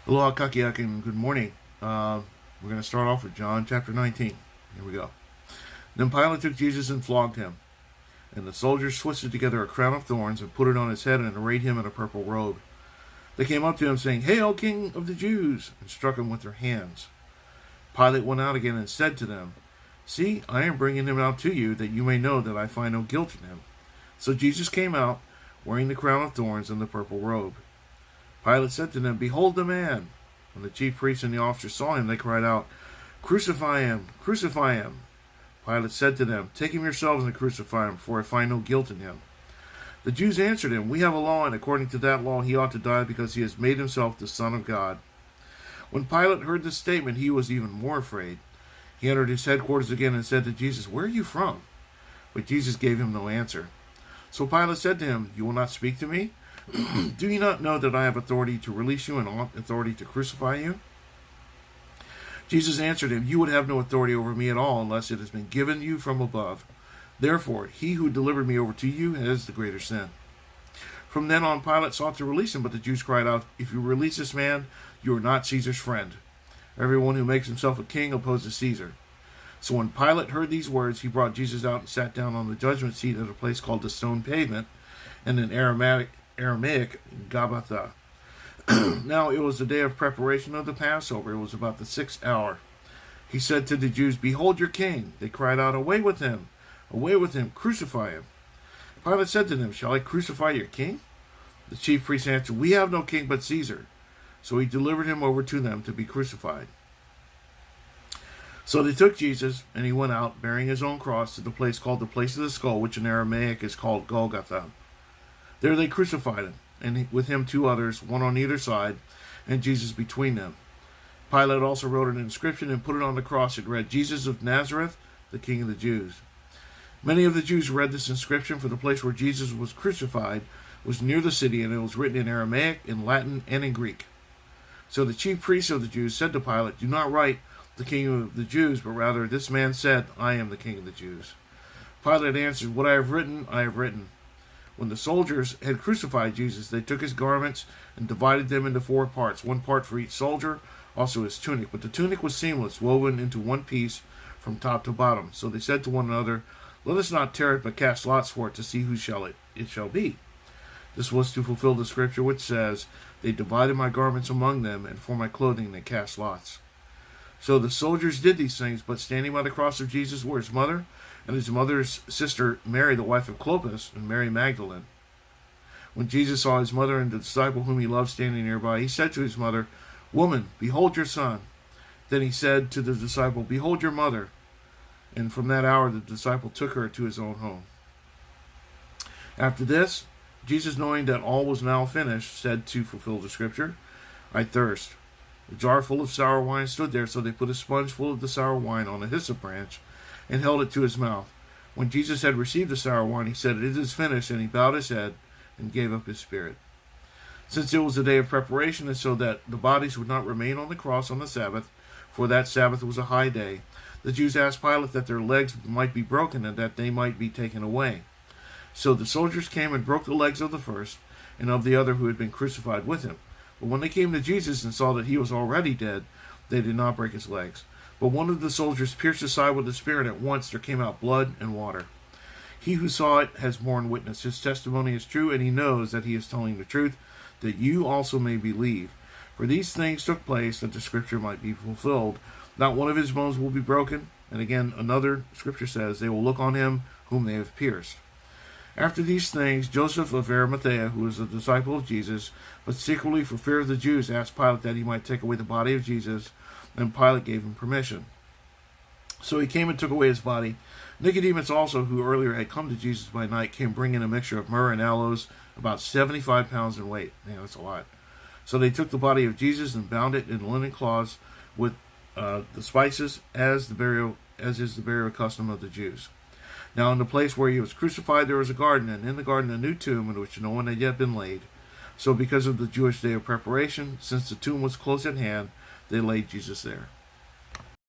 Aloha kakiak and good morning. We're going to start off with John chapter 19. Here we go. Then Pilate took Jesus and flogged him. And the soldiers twisted together a crown of thorns and put it on his head and arrayed him in a purple robe. They came up to him saying, "Hail, King of the Jews!" and struck him with their hands. Pilate went out again and said to them, "See, I am bringing him out to you, that you may know that I find no guilt in him." So Jesus came out, wearing the crown of thorns and the purple robe. Pilate said to them, "Behold the man." When the chief priests and the officers saw him, they cried out, "Crucify him! Crucify him!" Pilate said to them, "Take him yourselves and crucify him, for I find no guilt in him." The Jews answered him, "We have a law, and according to that law he ought to die because he has made himself the Son of God." When Pilate heard this statement, he was even more afraid. He entered his headquarters again and said to Jesus, "Where are you from?" But Jesus gave him no answer. So Pilate said to him, "You will not speak to me? Do you not know that I have authority to release you and authority to crucify you?" Jesus answered him, "You would have no authority over me at all unless it has been given you from above. Therefore, he who delivered me over to you has the greater sin." From then on, Pilate sought to release him, but the Jews cried out, "If you release this man, you are not Caesar's friend. Everyone who makes himself a king opposes Caesar." So when Pilate heard these words, he brought Jesus out and sat down on the judgment seat at a place called the Stone Pavement, and in Aramaic Gabbatha. Now it was the day of preparation of the Passover. It was about the 6th hour. He said to the Jews, "Behold your king." They cried out, "Away with him! Away with him! Crucify him!" Pilate said to them, "Shall I crucify your king?" The chief priests answered, "We have no king but Caesar." So he delivered him over to them to be crucified. So they took Jesus, and he went out, bearing his own cross, to the place called the Place of the Skull, which in Aramaic is called Golgotha. There they crucified him, and with him 2 others, one on either side, and Jesus between them. Pilate also wrote an inscription and put it on the cross. It read, "Jesus of Nazareth, the King of the Jews." Many of the Jews read this inscription, for the place where Jesus was crucified was near the city, and it was written in Aramaic, in Latin, and in Greek. So the chief priests of the Jews said to Pilate, "Do not write the King of the Jews, but rather this man said, 'I am the King of the Jews.'" Pilate answered, "What I have written, I have written." When the soldiers had crucified Jesus, they took his garments and divided them into 4 parts, 1 part for each soldier, also his tunic. But the tunic was seamless, woven into one piece from top to bottom. So they said to one another, "Let us not tear it, but cast lots for it to see whose it shall be." This was to fulfill the scripture which says, "They divided my garments among them, and for my clothing they cast lots." So the soldiers did these things, but standing by the cross of Jesus were his mother, and his mother's sister Mary, the wife of Clopas, and Mary Magdalene. When Jesus saw his mother and the disciple whom he loved standing nearby, he said to his mother, "Woman, behold your son." Then he said to the disciple, "Behold your mother." And from that hour the disciple took her to his own home. After this, Jesus, knowing that all was now finished, said to fulfill the scripture, "I thirst." A jar full of sour wine stood there, so they put a sponge full of the sour wine on a hyssop branch and held it to his mouth. When Jesus had received the sour wine, he said, "It is finished," and he bowed his head and gave up his spirit. Since it was the day of preparation, and so that the bodies would not remain on the cross on the Sabbath, for that Sabbath was a high day, the Jews asked Pilate that their legs might be broken and that they might be taken away. So the soldiers came and broke the legs of the first and of the other who had been crucified with him. But when they came to Jesus and saw that he was already dead, they did not break his legs. But one of the soldiers pierced his side with a spear, and at once there came out blood and water. He who saw it has borne witness. His testimony is true, and he knows that he is telling the truth, that you also may believe. For these things took place that the scripture might be fulfilled. Not one of his bones will be broken. And again, another scripture says, "They will look on him whom they have pierced." After these things, Joseph of Arimathea, who was a disciple of Jesus, but secretly for fear of the Jews, asked Pilate that he might take away the body of Jesus, and Pilate gave him permission. So he came and took away his body. Nicodemus also, who earlier had come to Jesus by night, came bringing a mixture of myrrh and aloes, about 75 pounds in weight. Man, that's a lot. So they took the body of Jesus and bound it in linen cloths with the spices, as is the burial custom of the Jews. Now in the place where he was crucified there was a garden, and in the garden a new tomb in which no one had yet been laid. So because of the Jewish day of preparation, since the tomb was close at hand, they laid Jesus there.